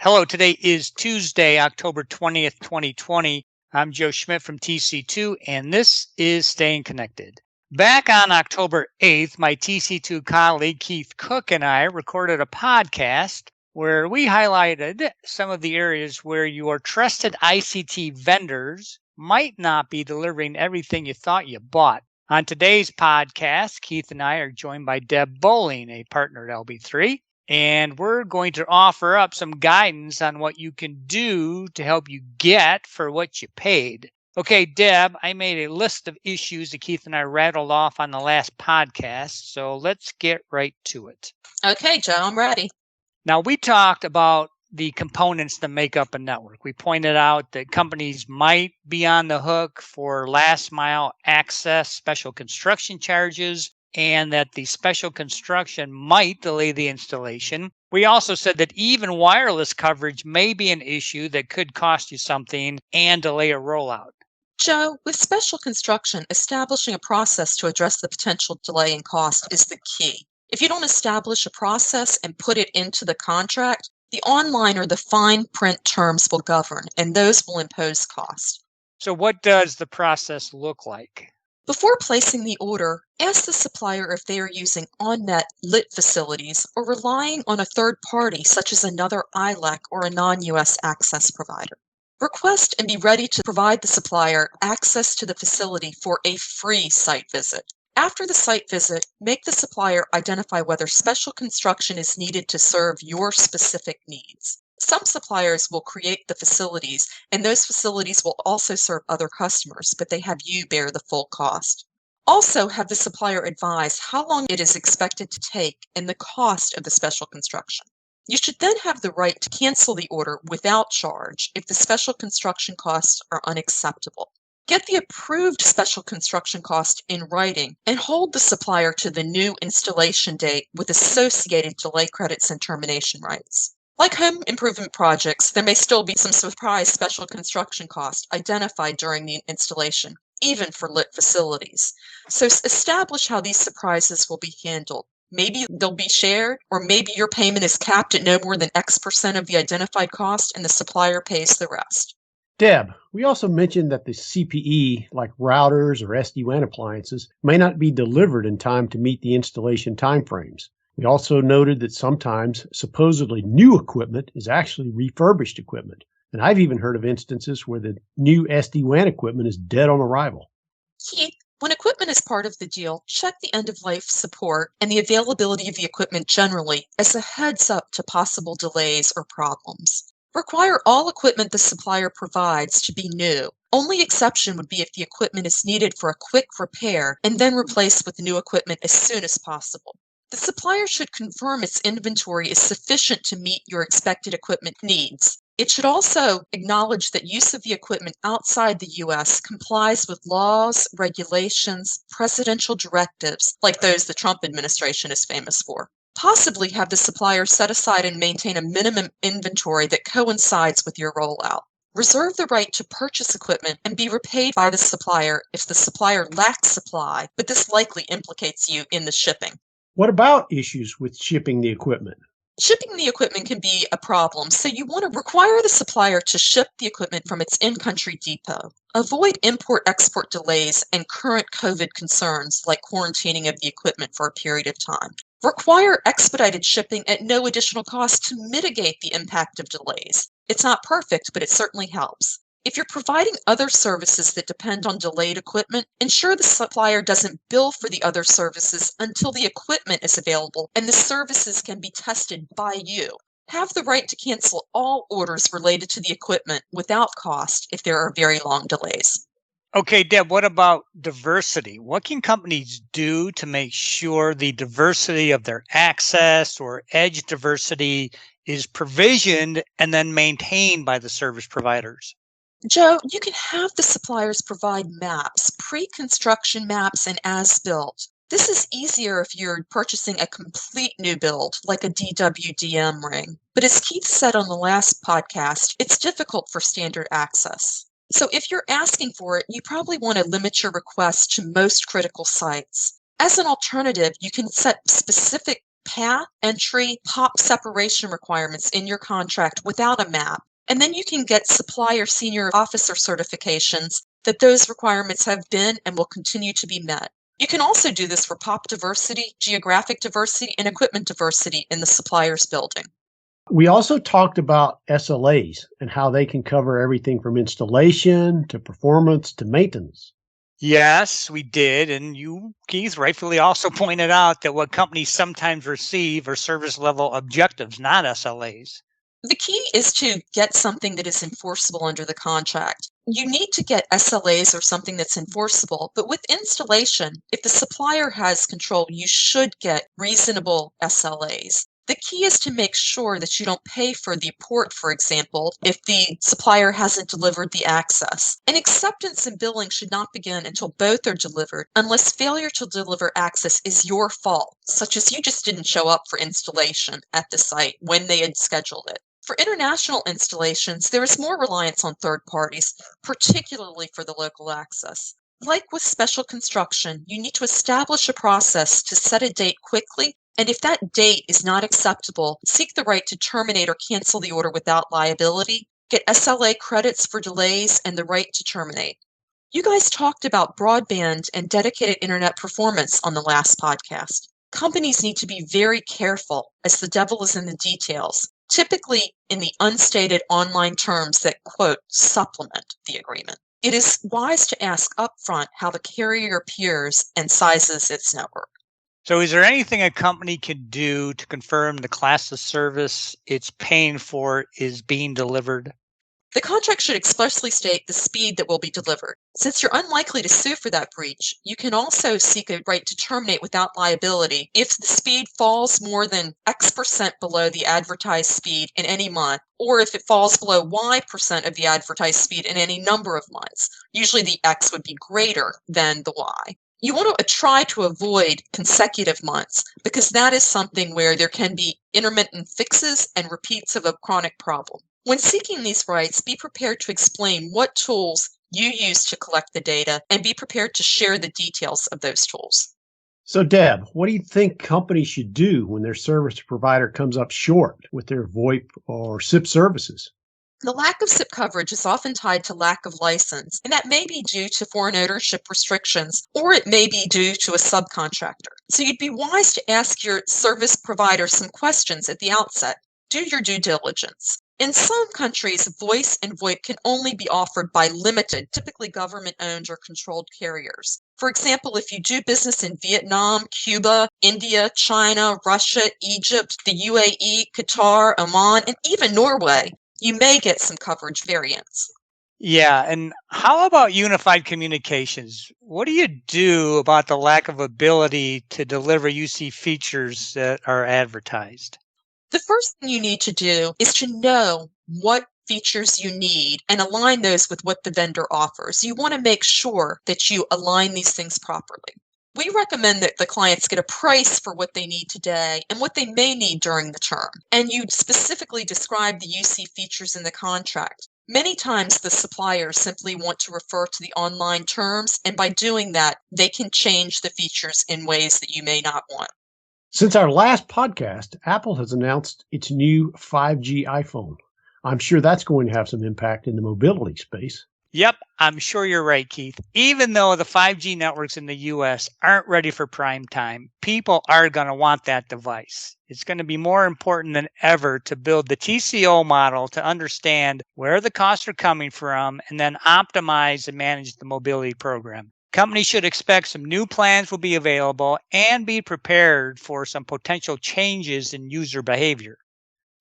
Hello, today is Tuesday, October 20th, 2020. I'm Joe Schmidt from TC2, and this is Staying Connected. Back on October 8th, my TC2 colleague Keith Cook and I recorded a podcast where we highlighted some of the areas where your trusted ICT vendors might not be delivering everything you thought you bought. On today's podcast, Keith and I are joined by Deb Boehling, a partner at LB3. And we're going to offer up some guidance on what you can do to help you get for what you paid. Okay, Deb, I made a list of issues that Keith and I rattled off on the last podcast, so let's get right to it. Okay, Joe, I'm ready. Now, we talked about the components that make up a network. We pointed out that companies might be on the hook for last mile access, special construction charges, and that the special construction might delay the installation. We also said that even wireless coverage may be an issue that could cost you something and delay a rollout. Joe, with special construction, establishing a process to address the potential delay in cost is the key. If you don't establish a process and put it into the contract, the online or the fine print terms will govern, and those will impose cost. So what does the process look like? Before placing the order, ask the supplier if they are using on-net lit facilities or relying on a third party such as another ILEC or a non-US access provider. Request and be ready to provide the supplier access to the facility for a free site visit. After the site visit, make the supplier identify whether special construction is needed to serve your specific needs. Some suppliers will create the facilities, and those facilities will also serve other customers, but they have you bear the full cost. Also, have the supplier advise how long it is expected to take and the cost of the special construction. You should then have the right to cancel the order without charge if the special construction costs are unacceptable. Get the approved special construction cost in writing and hold the supplier to the new installation date with associated delay credits and termination rights. Like home improvement projects, there may still be some surprise special construction cost identified during the installation, even for lit facilities. So establish how these surprises will be handled. Maybe they'll be shared, or maybe your payment is capped at no more than X% of the identified cost and the supplier pays the rest. Deb, we also mentioned that the CPE, like routers or SD-WAN appliances, may not be delivered in time to meet the installation timeframes. We also noted that sometimes supposedly new equipment is actually refurbished equipment. And I've even heard of instances where the new SD-WAN equipment is dead on arrival. Keith, when equipment is part of the deal, check the end-of-life support and the availability of the equipment generally as a heads up to possible delays or problems. Require all equipment the supplier provides to be new. Only exception would be if the equipment is needed for a quick repair and then replaced with new equipment as soon as possible. The supplier should confirm its inventory is sufficient to meet your expected equipment needs. It should also acknowledge that use of the equipment outside the U.S. complies with laws, regulations, presidential directives, like those the Trump administration is famous for. Possibly have the supplier set aside and maintain a minimum inventory that coincides with your rollout. Reserve the right to purchase equipment and be repaid by the supplier if the supplier lacks supply, but this likely implicates you in the shipping. What about issues with shipping the equipment? Shipping the equipment can be a problem, so you want to require the supplier to ship the equipment from its in-country depot. Avoid import-export delays and current COVID concerns like quarantining of the equipment for a period of time. Require expedited shipping at no additional cost to mitigate the impact of delays. It's not perfect, but it certainly helps. If you're providing other services that depend on delayed equipment, ensure the supplier doesn't bill for the other services until the equipment is available and the services can be tested by you. Have the right to cancel all orders related to the equipment without cost if there are very long delays. Okay, Deb, what about diversity? What can companies do to make sure the diversity of their access or edge diversity is provisioned and then maintained by the service providers? Joe, you can have the suppliers provide maps, pre-construction maps and as-built. This is easier if you're purchasing a complete new build, like a DWDM ring. But as Keith said on the last podcast, it's difficult for standard access. So if you're asking for it, you probably want to limit your request to most critical sites. As an alternative, you can set specific path, entry, pop separation requirements in your contract without a map. And then you can get supplier senior officer certifications that those requirements have been and will continue to be met. You can also do this for pop diversity, geographic diversity, and equipment diversity in the supplier's building. We also talked about SLAs and how they can cover everything from installation to performance to maintenance. Yes, we did. And you, Keith, rightfully also pointed out that what companies sometimes receive are service level objectives, not SLAs. The key is to get something that is enforceable under the contract. You need to get SLAs or something that's enforceable, but with installation, if the supplier has control, you should get reasonable SLAs. The key is to make sure that you don't pay for the port, for example, if the supplier hasn't delivered the access. And acceptance and billing should not begin until both are delivered, unless failure to deliver access is your fault, such as you just didn't show up for installation at the site when they had scheduled it. For international installations, there is more reliance on third parties, particularly for the local access. Like with special construction, you need to establish a process to set a date quickly, and if that date is not acceptable, seek the right to terminate or cancel the order without liability, get SLA credits for delays, and the right to terminate. You guys talked about broadband and dedicated internet performance on the last podcast. Companies need to be very careful as the devil is in the details, typically in the unstated online terms that, quote, supplement the agreement. It is wise to ask upfront how the carrier appears and sizes its network. So is there anything a company can do to confirm the class of service it's paying for is being delivered? The contract should expressly state the speed that will be delivered. Since you're unlikely to sue for that breach, you can also seek a right to terminate without liability if the speed falls more than X% below the advertised speed in any month, or if it falls below Y% of the advertised speed in any number of months. Usually the X would be greater than the Y. You want to try to avoid consecutive months because that is something where there can be intermittent fixes and repeats of a chronic problem. When seeking these rights, be prepared to explain what tools you use to collect the data and be prepared to share the details of those tools. So, Deb, what do you think companies should do when their service provider comes up short with their VoIP or SIP services? The lack of SIP coverage is often tied to lack of license, and that may be due to foreign ownership restrictions, or it may be due to a subcontractor. So you'd be wise to ask your service provider some questions at the outset. Do your due diligence. In some countries, voice and VoIP can only be offered by limited, typically government-owned or controlled carriers. For example, if you do business in Vietnam, Cuba, India, China, Russia, Egypt, the UAE, Qatar, Oman, and even Norway, you may get some coverage variants. Yeah, and how about unified communications? What do you do about the lack of ability to deliver UC features that are advertised? The first thing you need to do is to know what features you need and align those with what the vendor offers. You want to make sure that you align these things properly. We recommend that the clients get a price for what they need today and what they may need during the term. And you specifically describe the UC features in the contract. Many times the suppliers simply want to refer to the online terms, and by doing that, they can change the features in ways that you may not want. Since our last podcast, Apple has announced its new 5G iPhone. I'm sure that's going to have some impact in the mobility space. Yep, I'm sure you're right, Keith. Even though the 5G networks in the US aren't ready for prime time, people are going to want that device. It's going to be more important than ever to build the TCO model to understand where the costs are coming from and then optimize and manage the mobility program. Companies should expect some new plans will be available and be prepared for some potential changes in user behavior.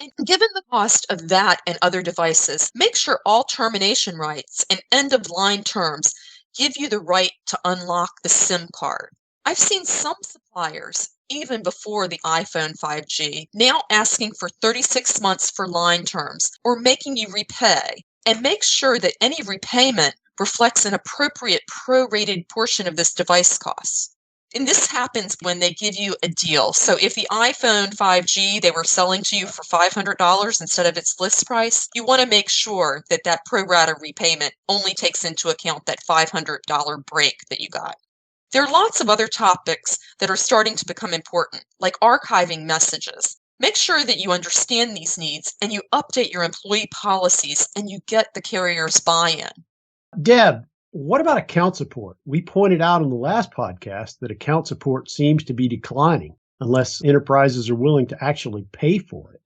And given the cost of that and other devices, make sure all termination rights and end-of-line terms give you the right to unlock the SIM card. I've seen some suppliers, even before the iPhone 5G, now asking for 36 months for line terms or making you repay. And make sure that any repayment reflects an appropriate prorated portion of this device cost. And this happens when they give you a deal. So if the iPhone 5G they were selling to you for $500 instead of its list price, you want to make sure that that pro rata repayment only takes into account that $500 break that you got. There are lots of other topics that are starting to become important, like archiving messages. Make sure that you understand these needs and you update your employee policies and you get the carrier's buy-in. Deb, what about account support? We pointed out on the last podcast that account support seems to be declining unless enterprises are willing to actually pay for it.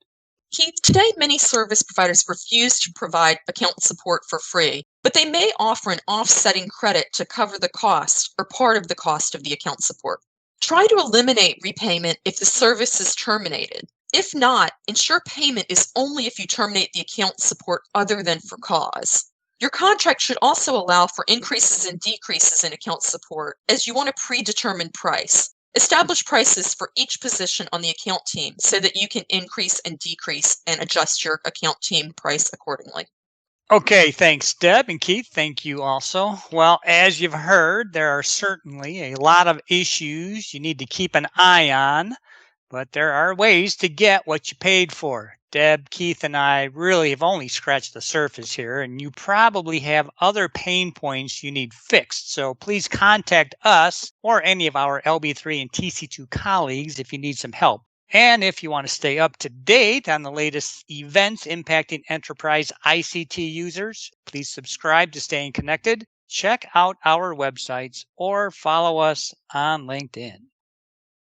Keith, today many service providers refuse to provide account support for free, but they may offer an offsetting credit to cover the cost or part of the cost of the account support. Try to eliminate repayment if the service is terminated. If not, ensure payment is only if you terminate the account support other than for cause. Your contract should also allow for increases and decreases in account support as you want a predetermined price. Establish prices for each position on the account team so that you can increase and decrease and adjust your account team price accordingly. Okay, thanks, Deb, and Keith. Thank you also. Well, as you've heard, there are certainly a lot of issues you need to keep an eye on, but there are ways to get what you paid for. Deb, Keith, and I really have only scratched the surface here, and you probably have other pain points you need fixed. So please contact us or any of our LB3 and TC2 colleagues if you need some help. And if you want to stay up to date on the latest events impacting enterprise ICT users, please subscribe to Staying Connected, check out our websites, or follow us on LinkedIn.